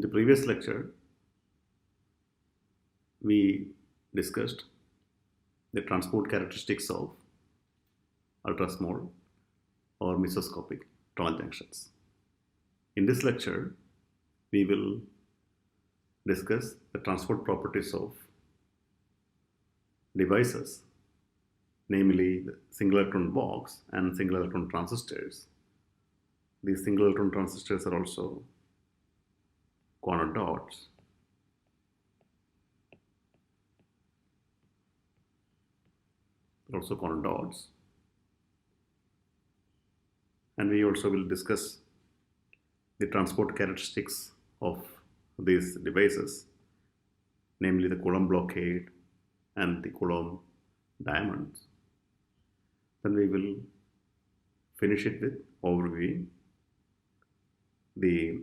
In the previous lecture, we discussed the transport characteristics of ultra-small or mesoscopic tunnel junctions. In this lecture, we will discuss the transport properties of devices, namely the single electron box and single electron transistors. These single electron transistors are also corner dots. And we also will discuss the transport characteristics of these devices, namely the Coulomb blockade and the Coulomb diamonds. Then we will finish it with overviewing the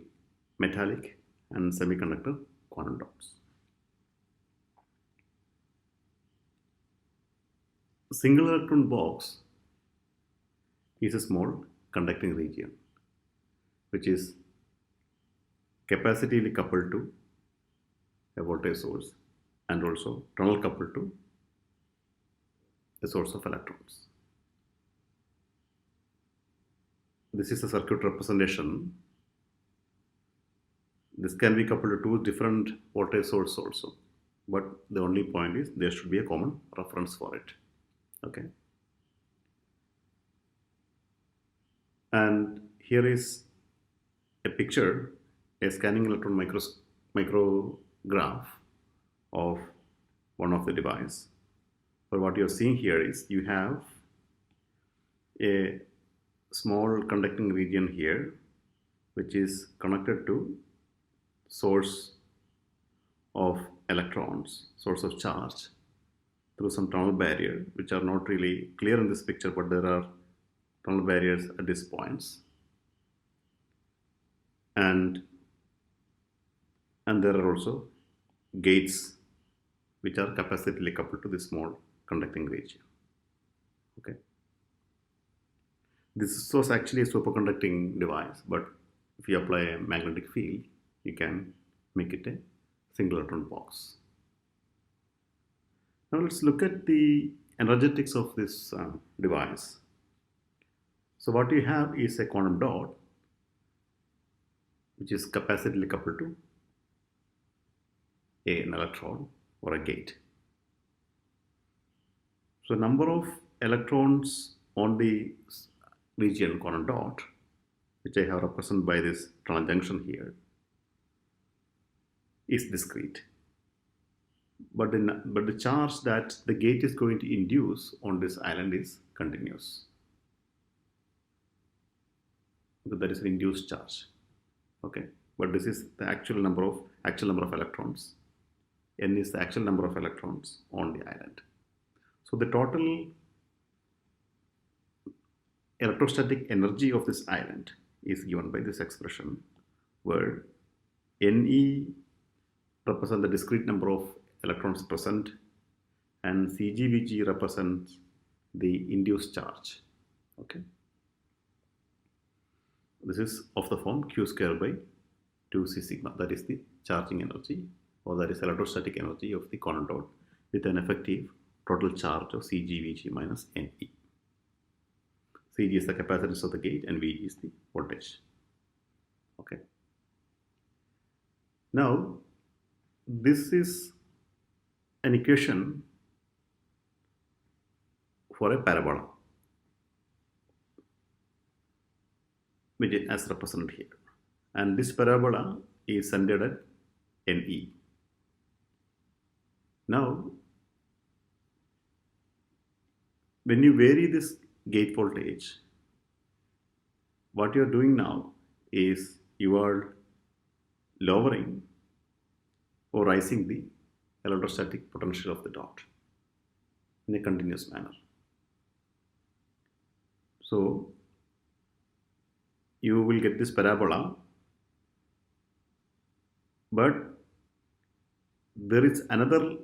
metallic and semiconductor quantum dots. A single electron box is a small conducting region which is capacitively coupled to a voltage source and also tunnel coupled to the source of electrons. This is a circuit representation. This can be coupled to two different voltage sources also, but the only point is there should be a common reference for it. Okay. And here is a picture, a scanning electron micrograph of one of the device. But what you're seeing here is you have a small conducting region here which is connected to source of electrons, source of charge through some tunnel barrier, which are not really clear in this picture, but there are tunnel barriers at these points. And there are also gates which are capacitively coupled to this small conducting region. Okay. This was actually a superconducting device, but if you apply a magnetic field, you can make it a single electron box. Now let's look at the energetics of this device. So what you have is a quantum dot which is capacitively coupled to an electron or a gate. So number of electrons on the region quantum dot, which I have represented by this tunnel junction here, is discrete. But the charge that the gate is going to induce on this island is continuous. So that is an induced charge. Okay, but this is the actual number of electrons. N is the actual number of electrons on the island. So the total electrostatic energy of this island is given by this expression, where Ne represents the discrete number of electrons present and CGVG represents the induced charge. Okay. This is of the form Q square by 2C sigma. That is the charging energy, or that is electrostatic energy of the quantum dot with an effective total charge of CGVG minus Ne. Cg is the capacitance of the gate and Vg is the voltage. Okay. Now, this is an equation for a parabola, which is as represented here. And this parabola is centered at Ne. Now, when you vary this gate voltage, what you are doing now is you are lowering or rising the electrostatic potential of the dot in a continuous manner. So you will get this parabola, but there is another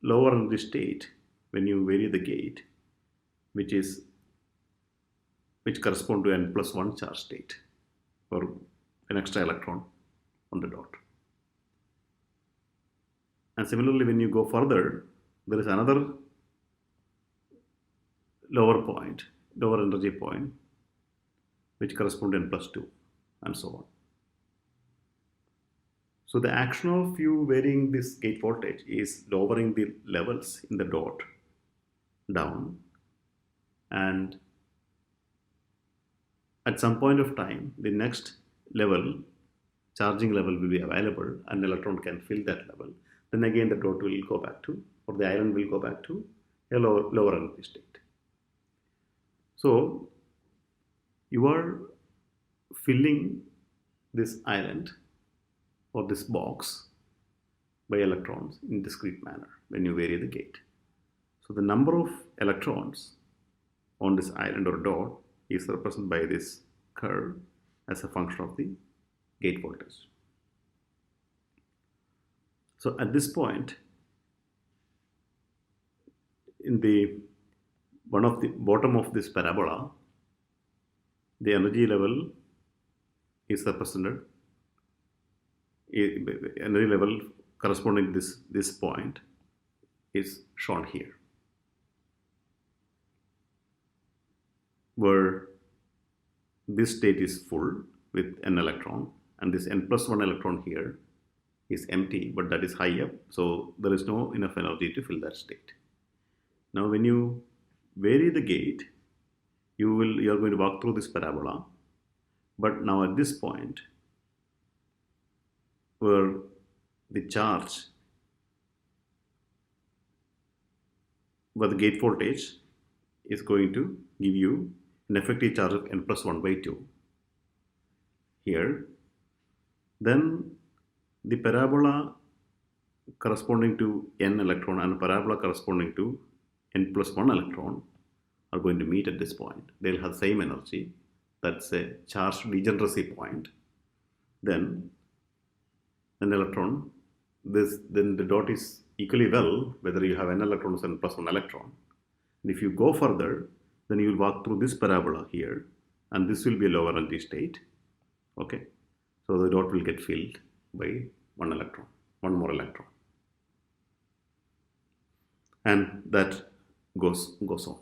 lower energy state when you vary the gate, which correspond to n+1 charge state, or an extra electron on the dot. And similarly, when you go further, there is another lower point, lower energy point, which corresponds to n+2, and so on. So the action of you varying this gate voltage is lowering the levels in the dot down, and at some point of time, the next level, charging level will be available, and electron can fill that level. Then again the dot will go back to, or the island will go back to a lower energy state. So you are filling this island or this box by electrons in discrete manner when you vary the gate. So the number of electrons on this island or dot is represented by this curve as a function of the gate voltage. So at this point, in the one of the bottom of this parabola, the energy level is represented, energy level corresponding to this point is shown here, where this state is full with n electron, and this n+1 electron here is empty, but that is high up, so there is no enough energy to fill that state. Now when you vary the gate, you are going to walk through this parabola, but now at this point where the charge, where the gate voltage is going to give you an effective charge of n+1/2 here, then the parabola corresponding to n electron and parabola corresponding to n+1 electron are going to meet at this point. They'll have the same energy. That's a charge degeneracy point. Then an electron, then the dot is equally well whether you have n electrons and +1 electron. And if you go further, then you will walk through this parabola here, and this will be a lower energy state. Okay, so the dot will get filled by one more electron, and that goes on.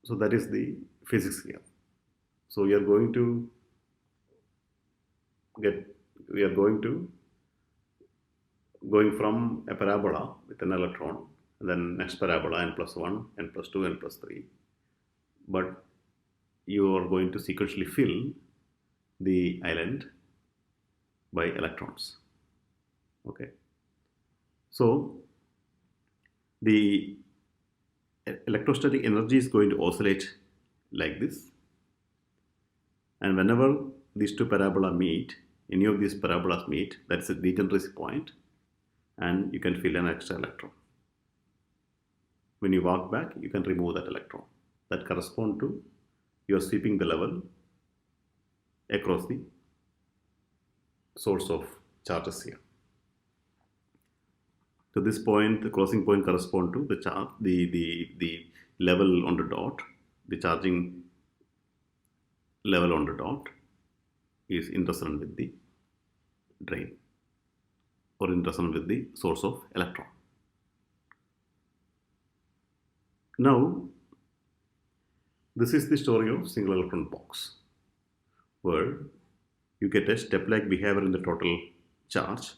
So that is the physics here. So we are going from a parabola with an electron, and then next parabola n+1, n+2, n+3, but you are going to sequentially fill the island by electrons. Okay, so the electrostatic energy is going to oscillate like this, and whenever these two parabola meet, any of these parabolas meet, that's a degeneracy point, and you can fill an extra electron. When you walk back, you can remove that electron. That corresponds to you are sweeping the level across the source of charges here. To this point, the crossing point corresponds to the charge, the level on the dot, the charging level on the dot is in resonance with the drain, or in resonance with the source of electron. Now, this is the story of single electron box, where you get a step-like behavior in the total charge,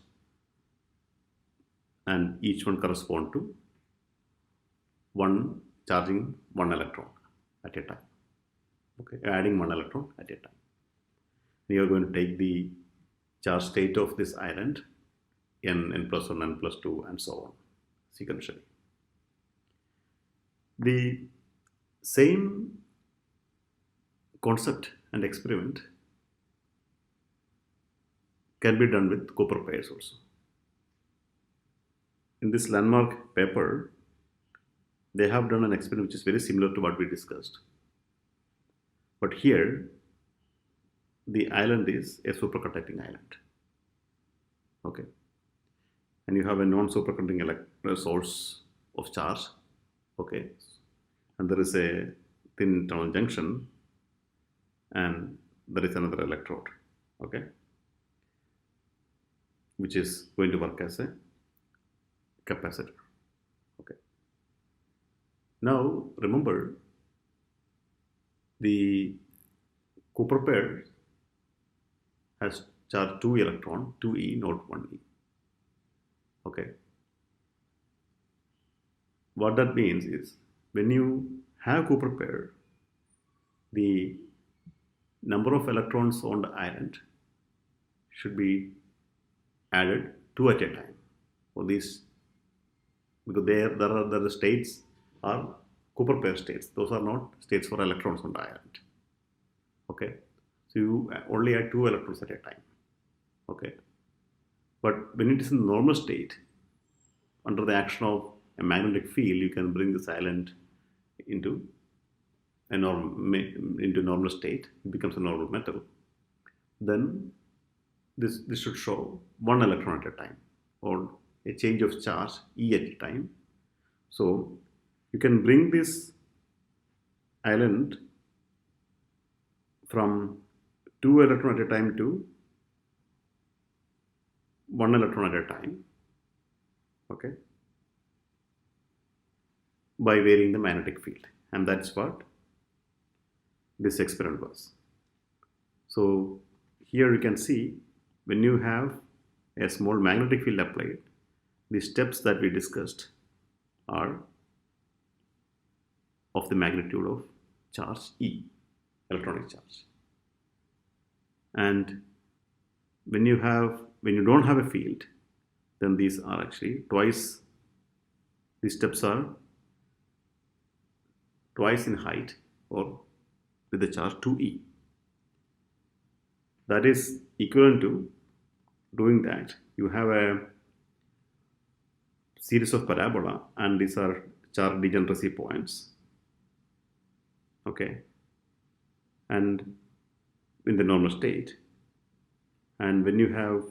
and each one corresponds to charging one electron at a time. Okay, adding one electron at a time. You are going to take the charge state of this island, n+1, n+2, and so on, sequentially. The same concept and experiment can be done with Cooper pairs also. In this landmark paper, they have done an experiment which is very similar to what we discussed. But here, the island is a superconducting island. Okay. And you have a non-superconducting source of charge. Okay. And there is a thin internal junction, and there is another electrode. Okay. which is going to work as a capacitor. Okay. Now remember, the Cooper pair has charge 2 electron, 2e, not 1e. Okay. What that means is, when you have Cooper pair, the number of electrons on the island should be added 2 at a time. For these, because there are the states are Cooper pair states. Those are not states for electrons on the island. Okay. So you only add 2 electrons at a time. Okay. But when it is in normal state, under the action of a magnetic field, you can bring this island into a normal state. It becomes a normal metal. Then this should show 1 electron at a time, or a change of charge E at a time. So you can bring this island from 2 electron at a time to 1 electron at a time. Okay, by varying the magnetic field, and that's what this experiment was. So here you can see, when you have a small magnetic field applied, the steps that we discussed are of the magnitude of charge E, electronic charge. And when you don't have a field, then these are actually twice, these steps are twice in height, or with the charge 2e. That is equivalent to doing that. You have a series of parabola, and these are charge degeneracy points. Okay, and in the normal state, and when you have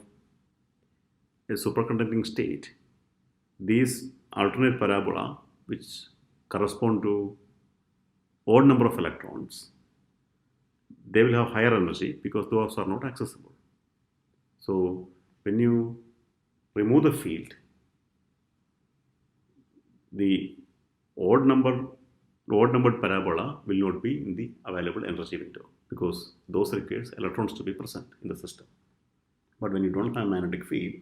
a superconducting state, these alternate parabola, which correspond to odd number of electrons, they will have higher energy because those are not accessible. So when you remove the field, the odd numbered parabola will not be in the available energy window, because those requires electrons to be present in the system. But when you don't have magnetic field,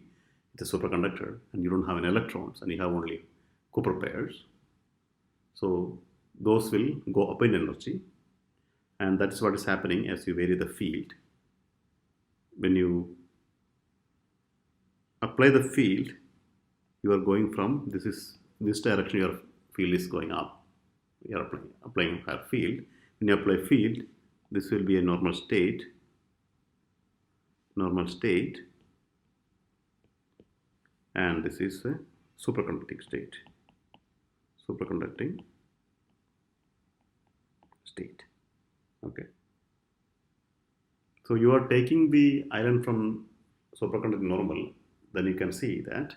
it's a superconductor, and you don't have any electrons, and you have only Cooper pairs, so those will go up in energy, and that is what is happening as you vary the field. When you apply the field, you are going from this direction, your field is going up. You are applying a field. When you apply field, this will be a normal state, and this is a superconducting state. Okay. So you are taking the island from superconducting normal, then you can see that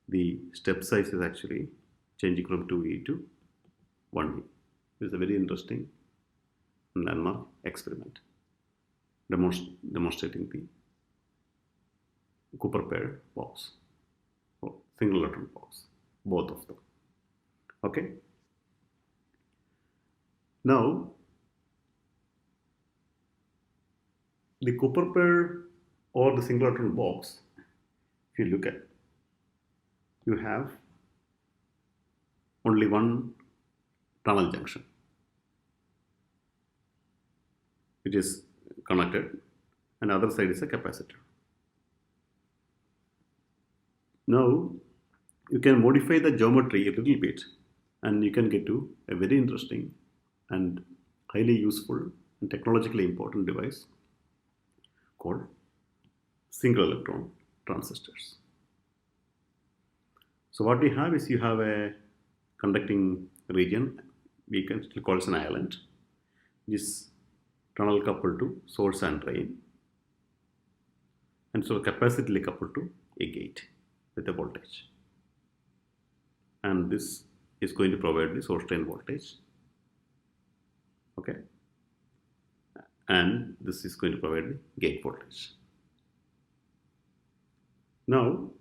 the step size is actually changing from 2e to 1e. This is a very interesting landmark experiment demonstrating the Cooper pair box, or single electron box, both of them. Okay. Now, the Cooper pair or the single electron box, if you look at, you have only one tunnel junction, which is connected, and the other side is a capacitor. Now you can modify the geometry a little bit, and you can get to a very interesting and highly useful and technologically important device called single electron transistors. So what we have is, you have a conducting region, we can still call it an island, which is tunnel coupled to source and drain, and so capacitily coupled to a gate with a voltage, and this is going to provide the source drain voltage. Okay, and this is going to provide the gate voltage. Now,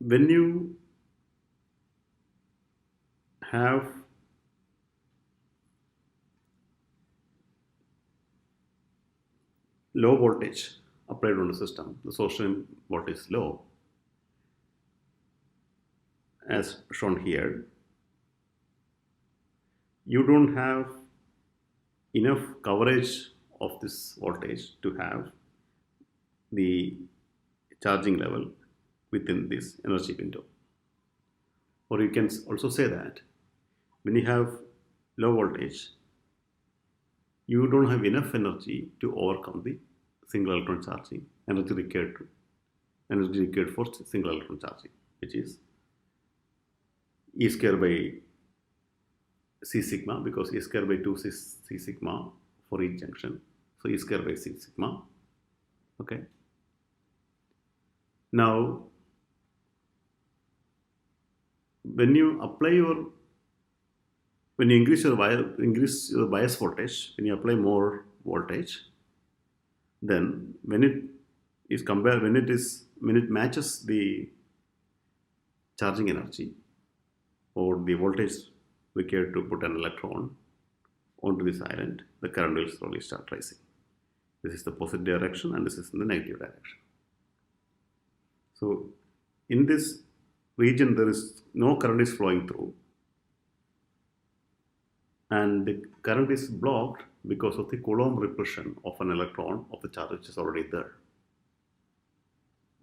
when you have low voltage applied on the system, the source voltage is low, as shown here, you don't have enough coverage of this voltage to have the charging level within this energy window. Or you can also say that when you have low voltage, you don't have enough energy to overcome the single electron charging, energy required for single electron charging, which is E square by C sigma, because E square by 2 is C sigma for each junction. So E square by C sigma. Okay. Now, when you increase your bias voltage, when you apply more voltage, then when it matches the charging energy or the voltage required to put an electron onto this island, the current will slowly start rising. This is the positive direction and this is in the negative direction. So in this region there is no current is flowing through, and the current is blocked because of the Coulomb repulsion of an electron of the charge which is already there.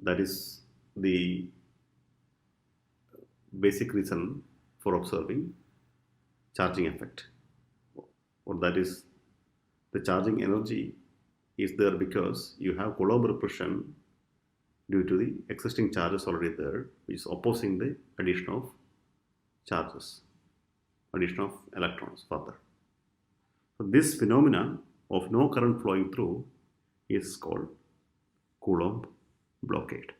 That is the basic reason for observing charging effect, or that is the charging energy is there because you have Coulomb repulsion due to the existing charges already there, which is opposing the addition of charges, addition of electrons further. So this phenomena of no current flowing through is called Coulomb blockade.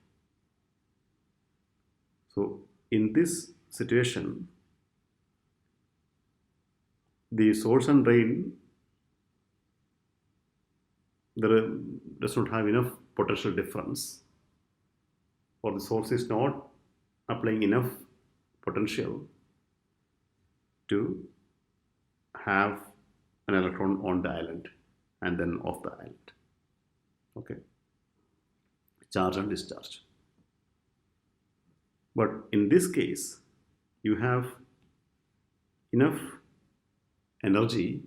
So in this situation, the source and drain does not have enough potential difference, or the source is not applying enough potential to have an electron on the island and then off the island. Okay, charge and discharge. But in this case, you have enough energy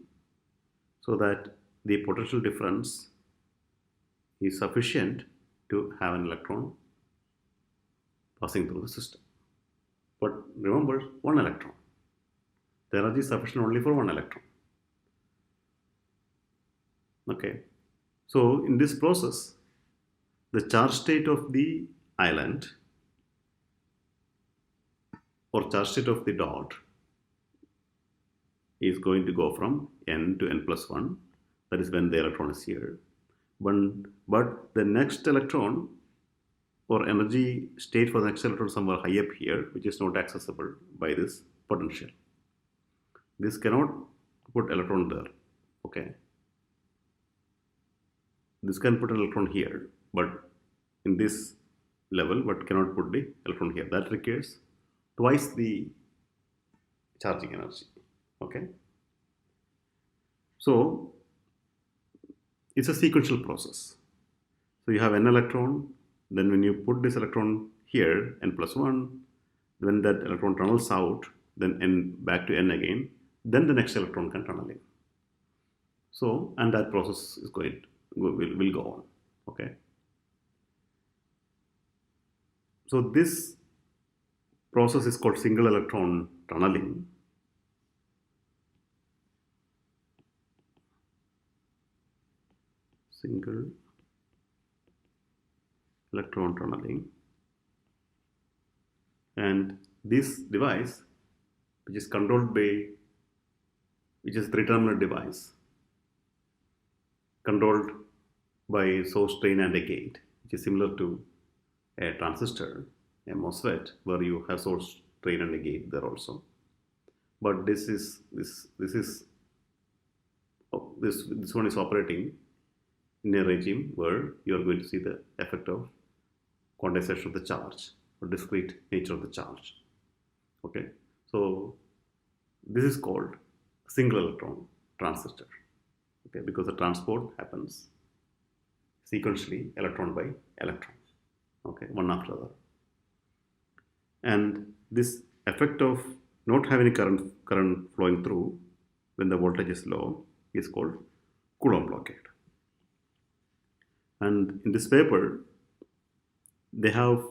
so that the potential difference is sufficient to have an electron passing through the system. But remember, one electron. The energy is sufficient only for one electron. Okay. So in this process, the charge state of the island or charge state of the dot is going to go from n to n plus 1. That is when the electron is here. But the next electron or energy state for the next electron somewhere high up here, which is not accessible by this potential. This cannot put electron there. Okay. This can put an electron here, but in this level, but cannot put the electron here. That requires twice the charging energy. Okay. So it's a sequential process. So you have n electron, then when you put this electron here, n plus 1, when that electron tunnels out, then n back to n again, then the next electron can tunnel in. So, and that process is will go on. Okay. So this process is called single electron tunneling. Single electron tunneling. And this device, which is controlled by, which is three-terminal device, controlled by source, drain and a gate, which is similar to a transistor, a MOSFET, where you have source, drain and a gate there also. But this one is operating in a regime where you are going to see the effect of quantization of the charge or discrete nature of the charge. Okay, so this is called single electron transistor. Okay, because the transport happens sequentially, electron by electron. Okay, one after the other. And this effect of not having current flowing through when the voltage is low is called Coulomb blockade. And in this paper, they have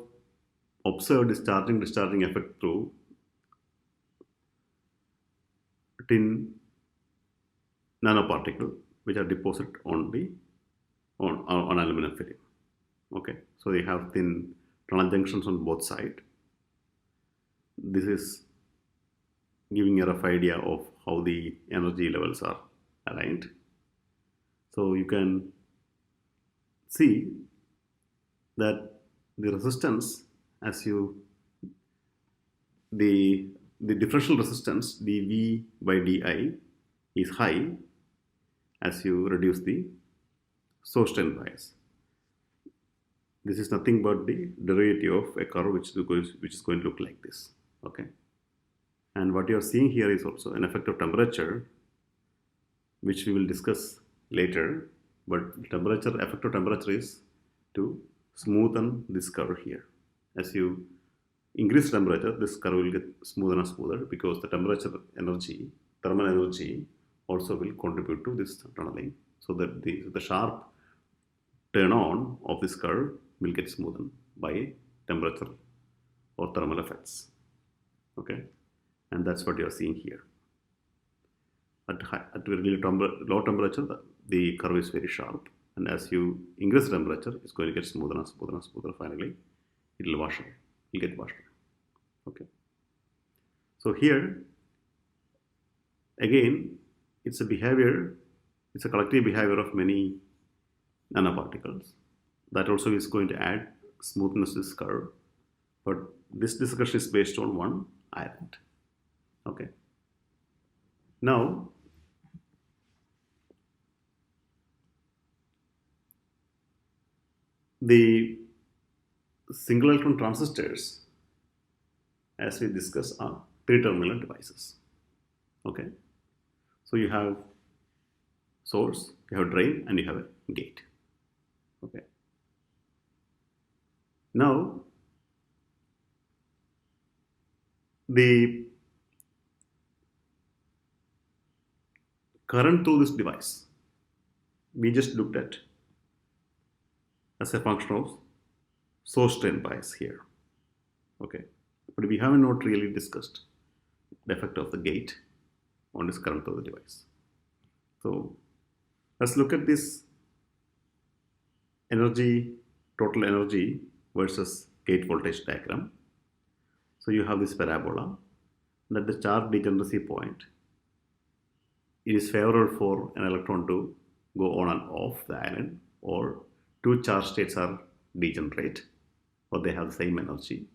observed discharging effect through tin nanoparticle which are deposited on aluminum film. Okay, so they have thin tunnel junctions on both sides. This is giving a rough idea of how the energy levels are aligned. So you can see that the resistance, the differential resistance dV by di is high as you reduce the source drain bias. This is nothing but the derivative of a curve which is going to look like this. Okay, and what you are seeing here is also an effect of temperature, which we will discuss later. But effect of temperature is to smoothen this curve here. As you increase temperature, this curve will get smoother and smoother because the temperature energy, thermal energy, also will contribute to this tunneling, so that the sharp turn on of this curve will get smoothened by temperature or thermal effects. Okay, and that's what you are seeing here. At really low temperature, the curve is very sharp, and as you increase temperature, it's going to get smoother and smoother and smoother. Finally, it will wash away. It will get washed away. Okay. So here, again, it's a collective behavior of many nanoparticles. That also is going to add smoothness to this curve. But this discussion is based on one island. Okay. Now, the single electron transistors, as we discussed, are three-terminal devices. Okay, so you have source, you have drain, and you have a gate. Okay. Now, the current through this device, we just looked at as a function of source drain bias here. Okay, but we have not really discussed the effect of the gate on this current through the device. So let's look at this total energy versus gate voltage diagram. So you have this parabola, and at the charge degeneracy point, it is favorable for an electron to go on and off the island, or two charge states are degenerate, or they have the same energy.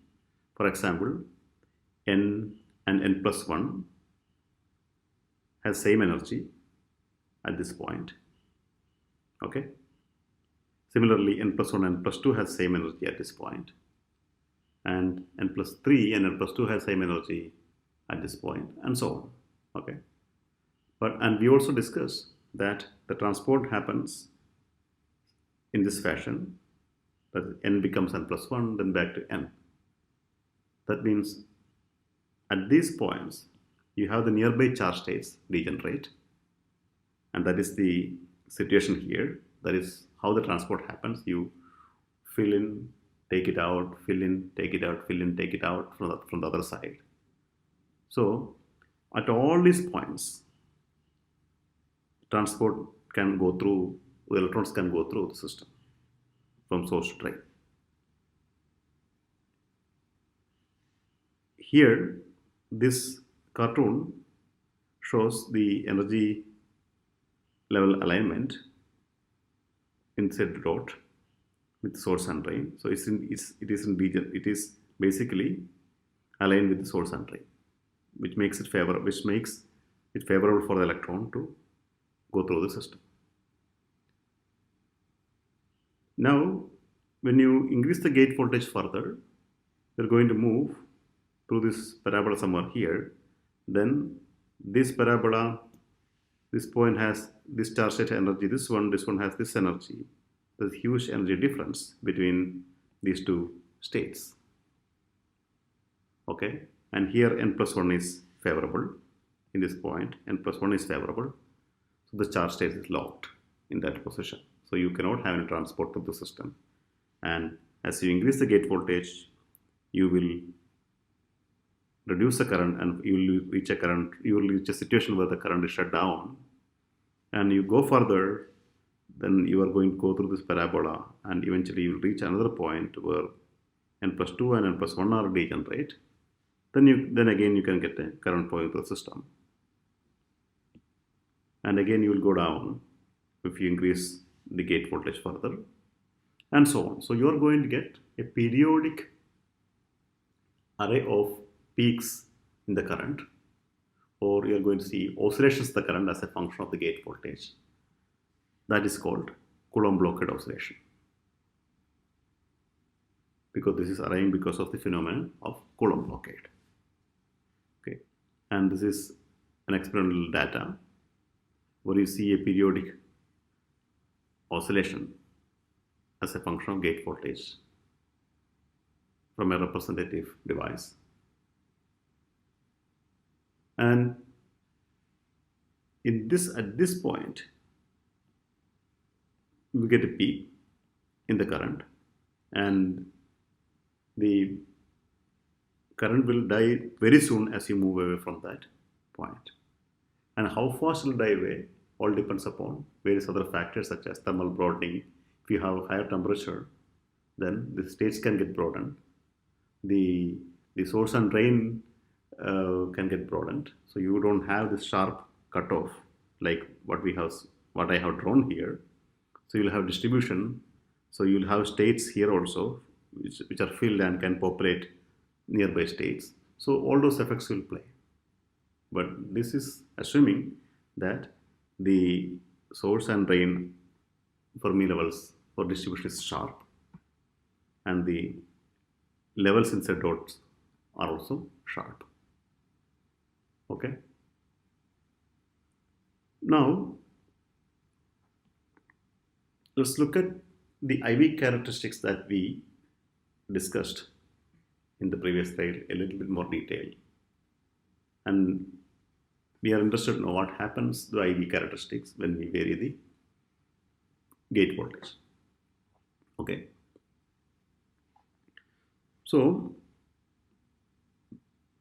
For example, n and n plus 1 has same energy at this point. Okay. Similarly, n plus 1 and n plus 2 has same energy at this point, and n plus 3 and n plus 2 has same energy at this point, and so on. Okay. And we also discussed that the transport happens in this fashion, that n becomes n plus 1, then back to n. That means at these points, you have the nearby charge states degenerate, and that is the situation here. That is how the transport happens. You fill in, take it out, fill in, take it out, fill in, take it out from the other side. So at all these points, transport can go through, the electrons can go through the system from source to drain. Here, this cartoon shows the energy level alignment inside the dot with source and drain. So it is basically aligned with the source and drain, which makes it favorable for the electron to go through the system. Now, when you increase the gate voltage further, you're going to move through this parabola somewhere here. Then this parabola, this point has this charge state energy, this one has this energy. There's huge energy difference between these two states. Okay, and here n plus 1 is favorable. In this point, n plus 1 is favorable. So the charge state is locked in that position. So you cannot have any transport to the system. And as you increase the gate voltage, you will reduce the current and you will reach a situation where the current is shut down. And you go further, then you are going to go through this parabola and eventually you will reach another point where n plus 2 and n plus 1 are degenerate. Then again you can get a current flowing through the system. And again you will go down if you increase the gate voltage further, and so on. So you are going to get a periodic array of peaks in the current, or you are going to see oscillations of the current as a function of the gate voltage. That is called Coulomb blockade oscillation, because this is arising because of the phenomenon of Coulomb blockade. Okay, and this is an experimental data where you see a periodic oscillation as a function of gate voltage from a representative device. And at this point, we get a peak in the current, and the current will die very soon as you move away from that point. And how fast it will die away all depends upon various other factors such as thermal broadening. If you have higher temperature, then the states can get broadened. The source and drain can get broadened, so you don't have this sharp cutoff like what I have drawn here. So you'll have distribution. So you'll have states here also, which are filled and can populate nearby states. So all those effects will play. But this is assuming that the source and drain Fermi levels for distribution is sharp, and the levels inside dots are also sharp. Okay. Now let's look at the IV characteristics that we discussed in the previous slide a little bit more detail. And we are interested to know what happens to IV characteristics when we vary the gate voltage. Okay. So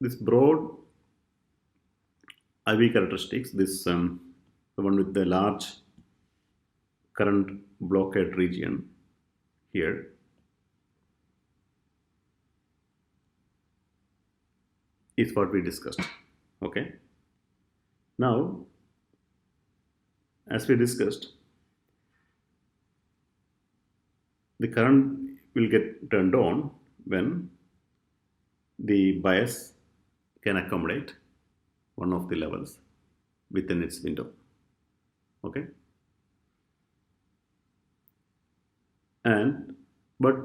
this broad IV characteristics, the one with the large current blockade region here, is what we discussed. Okay. Now, as we discussed, the current will get turned on when the bias can accommodate one of the levels within its window. Okay. But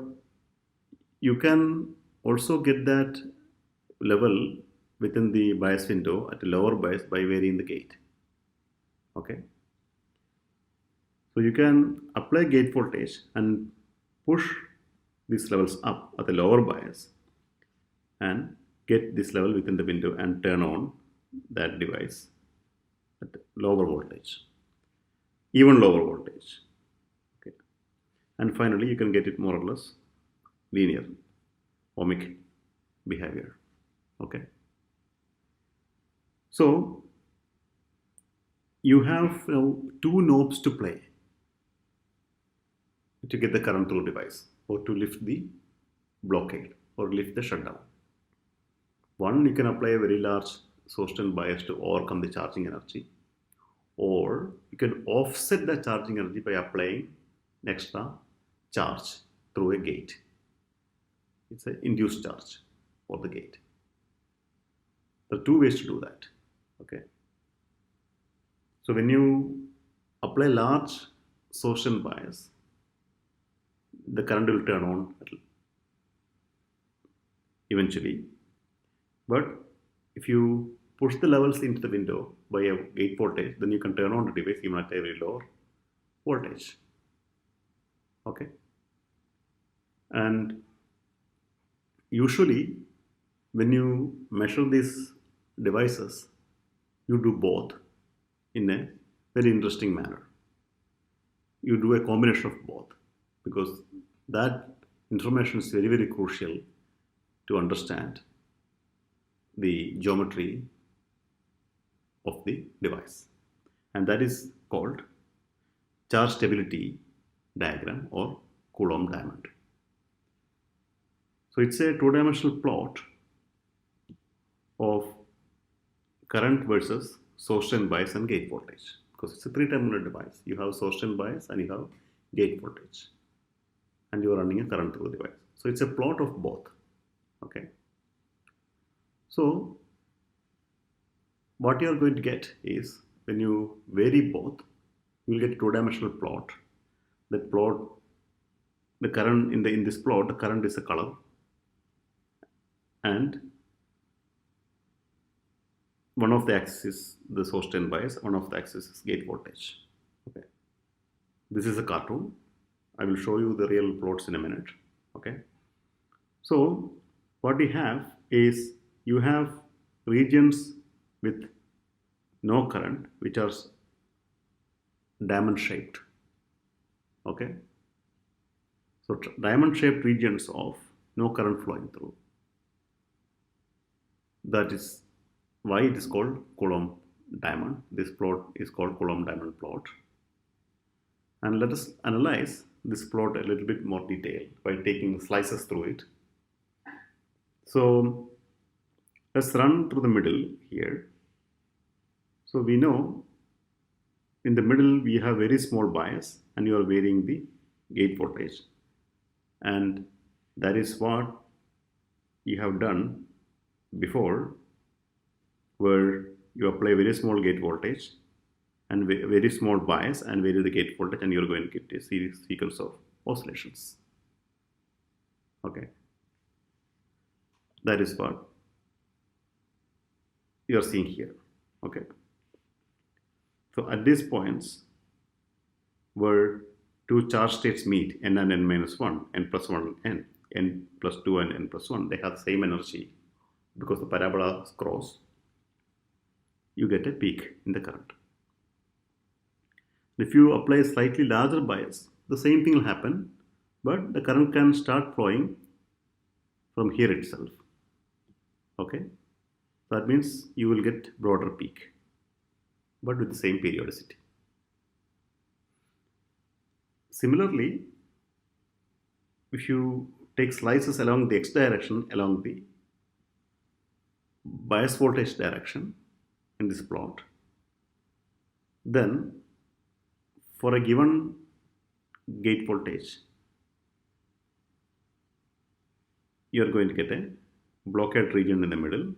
you can also get that level within the bias window at a lower bias by varying the gate. Okay. So you can apply gate voltage and push these levels up at a lower bias and get this level within the window and turn on that device at lower voltage, even lower voltage. Okay. And finally, you can get it more or less linear, ohmic behavior. Okay. So you have two knobs to play to get the current through device, or to lift the blockade or lift the shutdown. One, you can apply a very large source and bias to overcome the charging energy, or you can offset the charging energy by applying an extra charge through a gate. It's an induced charge for the gate. There are two ways to do that. Okay. So when you apply large source and bias, the current will turn on eventually. But if you push the levels into the window by a gate voltage, then you can turn on the device even at a very lower voltage. Okay. And usually when you measure these devices, you do both in a very interesting manner. You do a combination of both, because that information is very, very crucial to understand the geometry of the device. And that is called charge stability diagram or Coulomb diamond. So it's a two-dimensional plot of current versus source and bias and gate voltage, because it's a three-terminal device. You have source and bias and you have gate voltage, and you are running a current through the device. So it's a plot of both. Okay. So what you are going to get is, when you vary both, you will get a two-dimensional plot. That plot, the current in this plot, the current is a color, and one of the axis is the source and bias, one of the axis is gate voltage. Okay. This is a cartoon. I will show you the real plots in a minute. Okay. So what we have is, you have regions with no current, which are diamond shaped. Okay. So diamond shaped regions of no current flowing through. That is why it is called Coulomb diamond. This plot is called Coulomb diamond plot. And let us analyze this plot a little bit more detail by taking slices through it. So let's run through the middle here. So we know in the middle we have very small bias, and you are varying the gate voltage, and that is what you have done before, where you apply very small gate voltage and very small bias and vary the gate voltage, and you're going to get a sequence of oscillations. Okay. That is what you're seeing here. Okay. So at these points where two charge states meet, n and n minus 1, n plus 1 and n plus 2 and n plus 1, they have the same energy because the parabola cross, you get a peak in the current. If you apply a slightly larger bias, the same thing will happen, but the current can start flowing from here itself. Okay, that means you will get broader peak, but with the same periodicity. Similarly, if you take slices along the x direction, along the bias voltage direction in this plot, then for a given gate voltage, you are going to get a blockade region in the middle,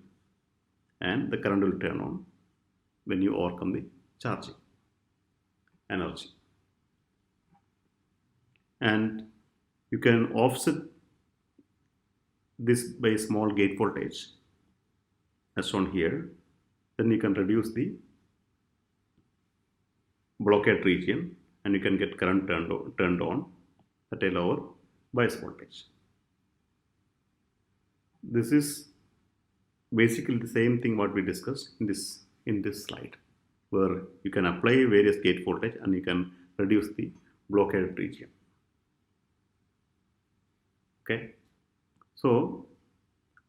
and the current will turn on when you overcome the charging energy. And you can offset this by a small gate voltage as shown here. Then you can reduce the blockade region, and you can get current turned on at a lower bias voltage. This is basically the same thing what we discussed in this slide, where you can apply various gate voltage and you can reduce the blockade region. Okay, so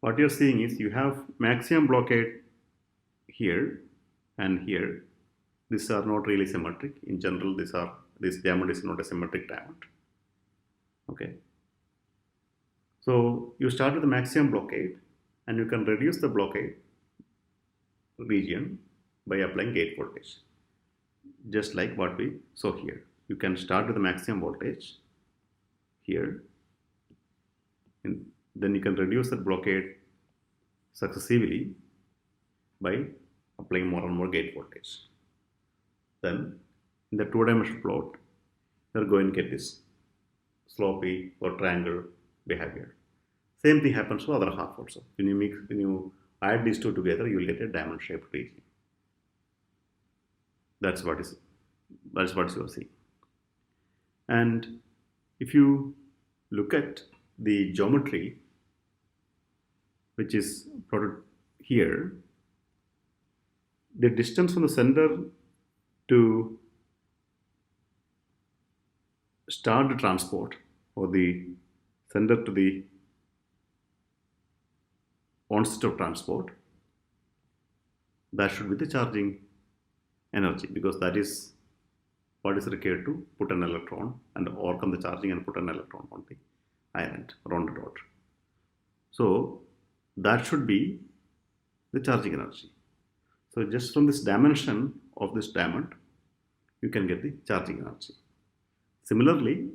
what you're seeing is you have maximum blockade here and here. These are not really symmetric. In general, this diamond is not a symmetric diamond. Okay, so you start with the maximum blockade, and you can reduce the blockade region by applying gate voltage, just like what we saw here. You can start with the maximum voltage here, and then you can reduce the blockade successively by applying more and more gate voltage. Then in the two-dimensional plot, you are going to get this slopy or triangle behavior. Same thing happens to other half also. When you add these two together, you will get a diamond-shaped region. That's what you are seeing. And if you look at the geometry, which is plotted here, the distance from the center to start the transport, or the center to the onset of transport, that should be the charging energy, because that is what is required to put an electron and overcome the charging and put an electron on the island around the dot. So that should be the charging energy. So just from this dimension of this diamond, you can get the charging energy. Similarly,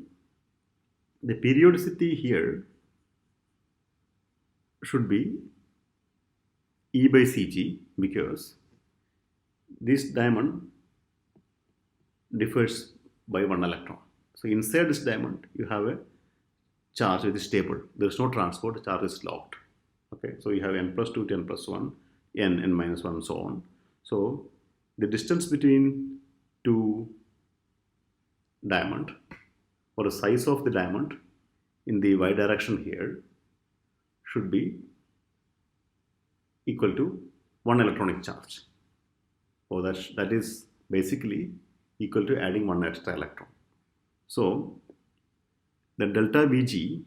the periodicity here should be E by Cg, because this diamond differs by one electron. So inside this diamond, you have a charge which is stable. There is no transport, the charge is locked. Okay, so you have n plus 2 to n plus 1, n minus 1, and so on. So the distance between two diamond, or the size of the diamond in the y direction here, should be equal to one electronic charge. So that is basically equal to adding one extra electron. So the delta Vg,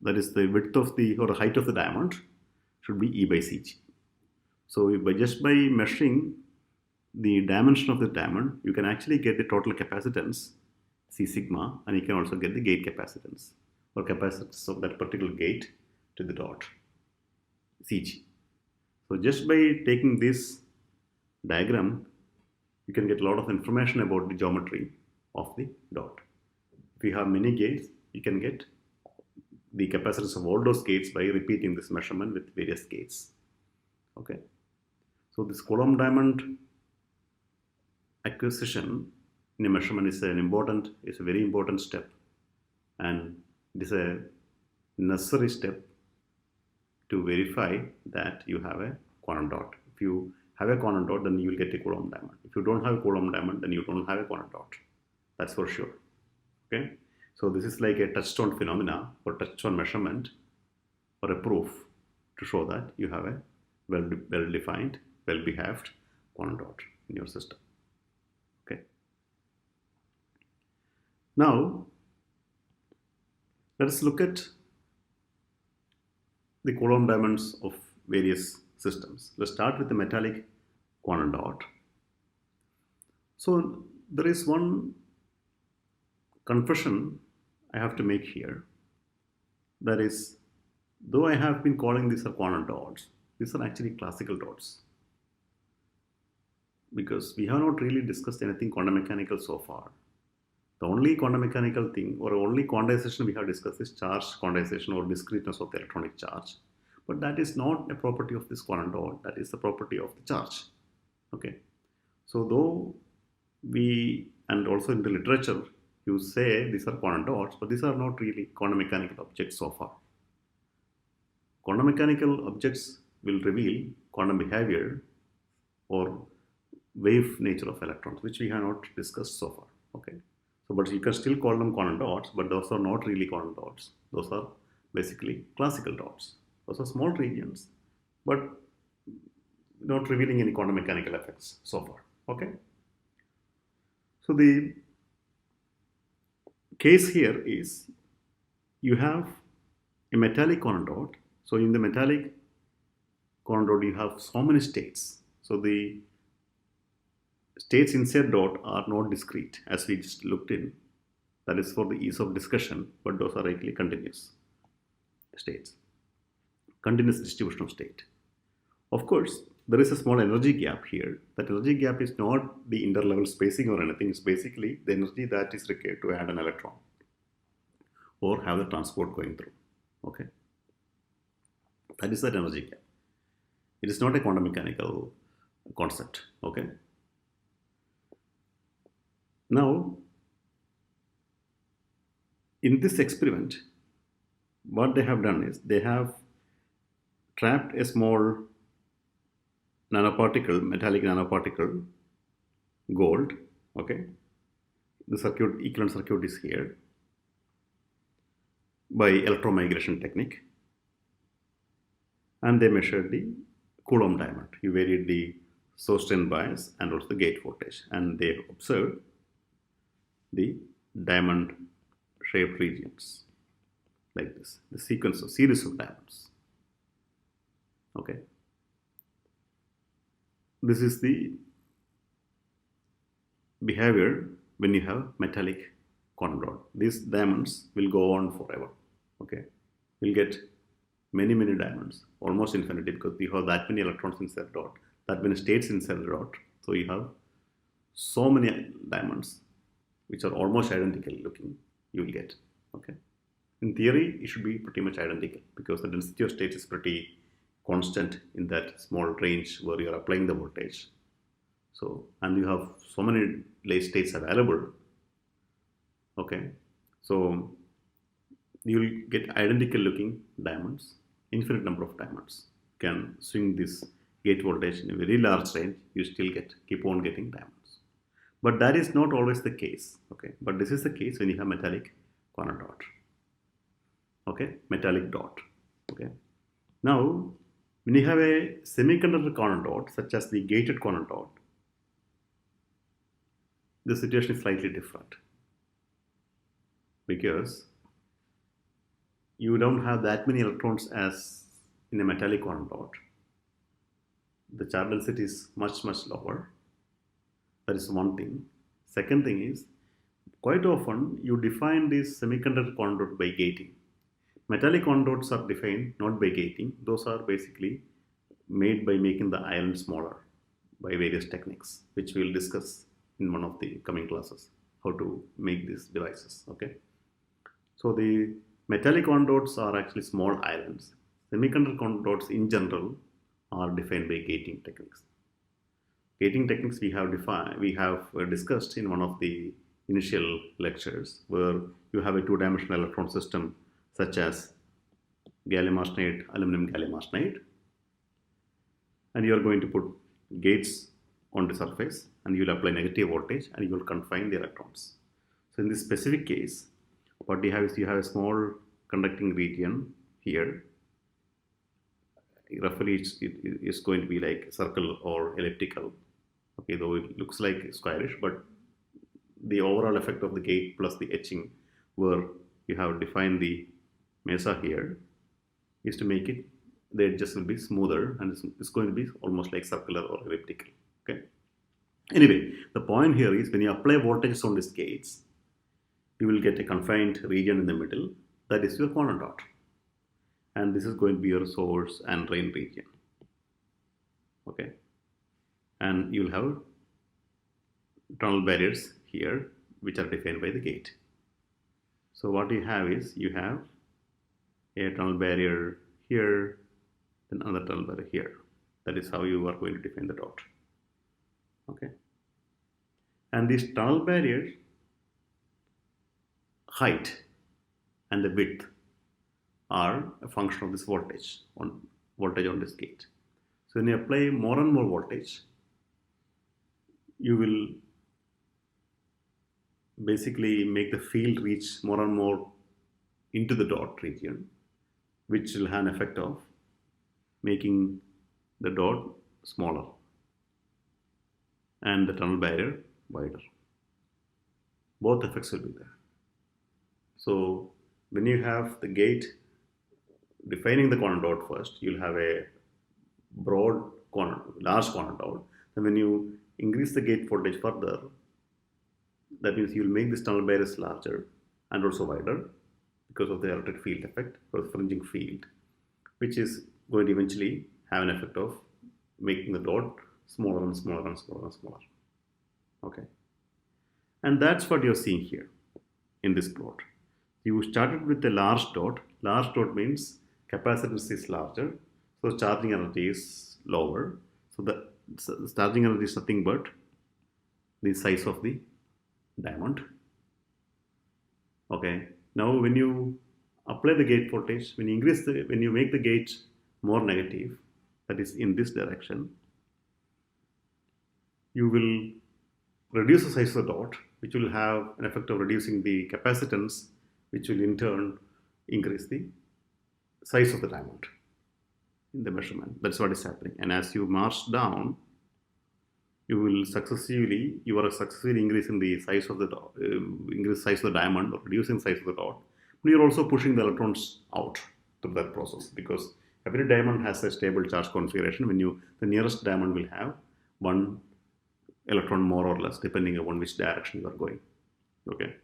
that is the width of the, or the height of the diamond, should be E by Cg. So just by measuring the dimension of the diamond, you can actually get the total capacitance, C sigma, and you can also get the gate capacitance, or capacitance of that particular gate to the dot, Cg. So just by taking this diagram, you can get a lot of information about the geometry of the dot. If you have many gates, you can get the capacitance of all those gates by repeating this measurement with various gates. Okay. So this Coulomb diamond acquisition in a measurement is a very important step, and it is a necessary step to verify that you have a quantum dot. If you have a quantum dot, then you will get a Coulomb diamond. If you don't have a Coulomb diamond, then you don't have a quantum dot. That's for sure. Okay. So this is like a touchstone phenomena, or touchstone measurement, or a proof to show that you have a well-defined, well-behaved quantum dot in your system. Okay. Now, let us look at the Coulomb diamonds of various systems. Let's start with the metallic quantum dot. So there is one confession I have to make here. That is, though I have been calling these are quantum dots, these are actually classical dots, because we have not really discussed anything quantum mechanical so far. The only quantum mechanical thing, or only quantization we have discussed, is charge quantization, or discreteness of the electronic charge. But that is not a property of this quantum dot, that is the property of the charge. Okay. So though we, and also in the literature, you say these are quantum dots, but these are not really quantum mechanical objects so far. Quantum mechanical objects will reveal quantum behavior or wave nature of electrons, which we have not discussed so far. Okay. So, but you can still call them quantum dots, but those are not really quantum dots. Those are basically classical dots. Those are small regions, but not revealing any quantum mechanical effects so far. Okay. So the case here is you have a metallic quantum dot. So in the metallic quantum dot, you have so many states. So the states inside dot are not discrete, as we just looked in. That is for the ease of discussion, but those are actually continuous states, continuous distribution of state. Of course, there is a small energy gap here. That energy gap is not the interlevel spacing or anything. It's basically the energy that is required to add an electron or have the transport going through. Okay. That is that energy gap. It is not a quantum mechanical concept. Okay. Now, In this experiment, what they have done is they have trapped a small nanoparticle, metallic nanoparticle, gold. Okay, the circuit, equivalent circuit is here by electromigration technique, and they measured the Coulomb diamond. You varied the source drain bias and also the gate voltage, and they observed the diamond shaped regions like this, the sequence of series of diamonds. Okay, this is the behavior when you have metallic quantum dot. These diamonds will go on forever. Okay, you'll get many diamonds, almost infinity, because you have that many electrons inside the dot, that many states inside the dot. So you have so many diamonds which are almost identical looking, you will get. Okay, in theory it should be pretty much identical because the density of states is pretty constant in that small range where you are applying the voltage. So, and you have so many late states available. Okay, so you will get identical looking diamonds, infinite number of diamonds. You can swing this gate voltage in a very large range, you still keep on getting diamonds. But that is not always the case. Okay, but this is the case when you have metallic quantum dot. Okay, metallic dot. Okay, now when you have a semiconductor quantum dot, such as the gated quantum dot, the situation is slightly different because you don't have that many electrons as in a metallic quantum dot. The charge density is much lower. That is one thing. Second thing is, quite often you define this semiconductor quantum dot by gating. Metallic quantum dots are defined not by gating. Those are basically made by making the ion smaller by various techniques, which we will discuss in one of the coming classes, how to make these devices. Okay, so the metallic quantum dots are actually small islands. Semiconductor quantum dots in general are defined by gating techniques. Gating techniques we have discussed in one of the initial lectures, where you have a two-dimensional electron system such as gallium arsenide, aluminum gallium arsenide, and you are going to put gates on the surface and you will apply negative voltage and you will confine the electrons. So in this specific case, what you have is you have a small conducting region here. Roughly it's going to be like circle or elliptical. Okay, though it looks like squarish, but the overall effect of the gate plus the etching, where you have defined the mesa here, is to make it, the edges will be smoother and it's going to be almost like circular or elliptical. Okay. Anyway, the point here is when you apply voltages on these gates, you will get a confined region in the middle. That is your quantum dot, and this is going to be your source and drain region. Okay, and you will have tunnel barriers here, which are defined by the gate. So what you have is you have a tunnel barrier here, then another tunnel barrier here. That is how you are going to define the dot. Okay, and this tunnel barrier height and the width are a function of this voltage on this gate. So when you apply more and more voltage, you will basically make the field reach more and more into the dot region, which will have an effect of making the dot smaller and the tunnel barrier wider. Both effects will be there. So when you have the gate defining the quantum dot first, you'll have a large quantum dot. Then when you increase the gate voltage further, that means you'll make this tunnel barriers larger and also wider because of the electric field effect or the fringing field, which is going to eventually have an effect of making the dot smaller and smaller and smaller and smaller. Okay, and that's what you're seeing here in this plot. You started with a large dot. Large dot means capacitance is larger, so charging energy is lower. So the charging energy is nothing but the size of the diamond. Okay, Now when you apply the gate voltage, when you make the gate more negative, that is in this direction, you will reduce the size of the dot, which will have an effect of reducing the capacitance, which will in turn increase the size of the diamond in the measurement. That's what is happening. And as you march down, you are successively increasing the size of the diamond, or reducing the size of the dot. But you're also pushing the electrons out through that process, because every diamond has a stable charge configuration. The nearest diamond will have one electron more or less, depending upon which direction you are going. Okay,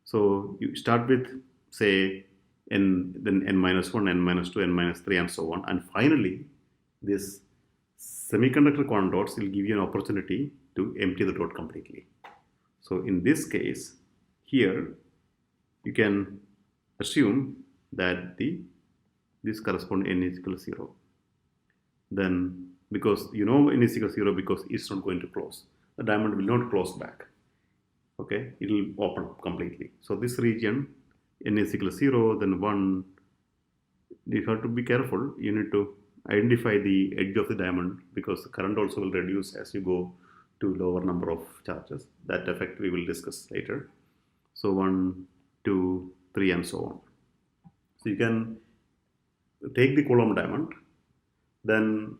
so you start with, say, then n-1, n-2, n-3, and so on, and finally this semiconductor quantum dots will give you an opportunity to empty the dot completely. So in this case here, you can assume that this corresponds n is equal to 0. Then, because you know n is equal to 0, because it's not going to close, the diamond will not close back. Okay, it will open up completely. So this region, n is equal to 0, then 1, you have to be careful. You need to identify the edge of the diamond, because the current also will reduce as you go to lower number of charges. That effect we will discuss later. So 1, 2, 3, and so on. So you can take the Coulomb diamond, then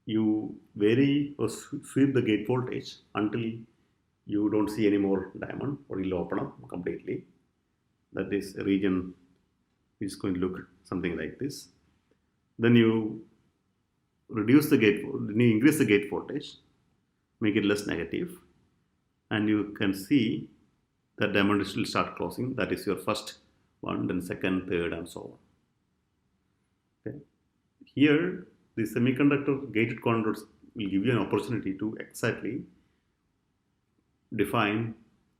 you vary or sweep the gate voltage until you don't see any more diamond, or it will open up completely. That is a region which is going to look something like this. Then you increase the gate voltage, make it less negative, and you can see that diamond will start closing. That is your first one, then second, third, and so on. Okay. Here, the semiconductor gated quantum dots will give you an opportunity to exactly define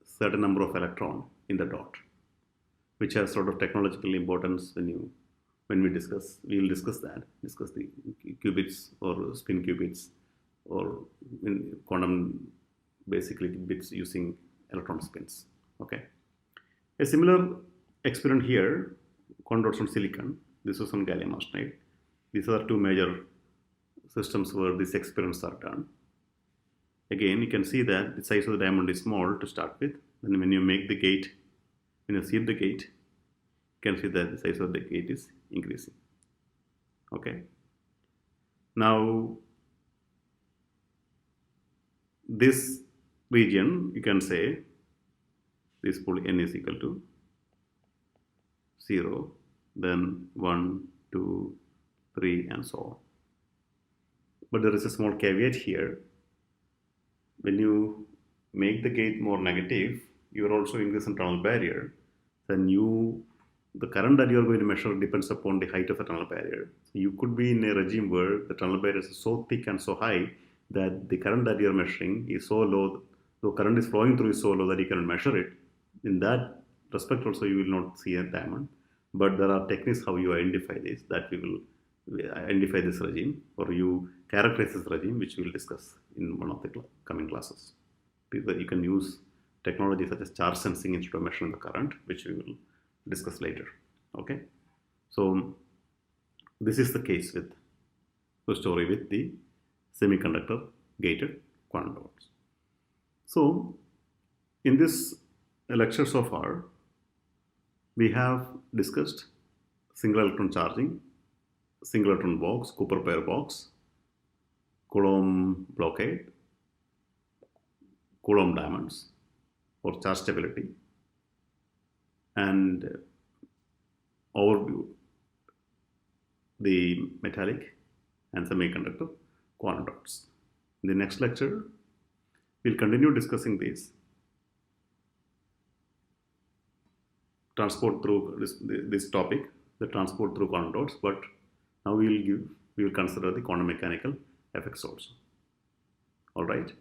certain number of electrons in the dot, which has sort of technological importance when we will discuss the qubits or spin qubits, or in quantum, basically bits using electron spins. Okay, a similar experiment here, quantum dots on silicon. This was on gallium arsenide. These are two major systems where these experiments are done. Again, you can see that the size of the diamond is small to start with. Then when you make the gate, when you seed the gate, you can see that the size of the gate is increasing. Okay. Now, this region, you can say this pool n is equal to 0, then 1, 2, 3, and so on. But there is a small caveat here. When you make the gate more negative, you are also increasing tunnel barrier. Then the current that you are going to measure depends upon the height of the tunnel barrier. So you could be in a regime where the tunnel barrier is so thick and so high that the current that you are measuring is so low, the current is flowing through is so low that you cannot measure it. In that respect also, you will not see a diamond. But there are techniques how you identify this, that we will identify this regime, or you characterize this regime, which we will discuss in one of the coming classes. You can use technology such as charge sensing instead of measuring the current, which we will discuss later. Okay, so this is the case with the story with the semiconductor gated quantum dots. So in this lecture so far, we have discussed single electron charging, single electron box, Cooper pair box, Coulomb blockade, Coulomb diamonds, or charge stability, and overview the metallic and semiconductor quantum dots. In the next lecture, we'll continue discussing this transport through this topic, the transport through quantum dots, but now we will consider the quantum mechanical effects also. All right.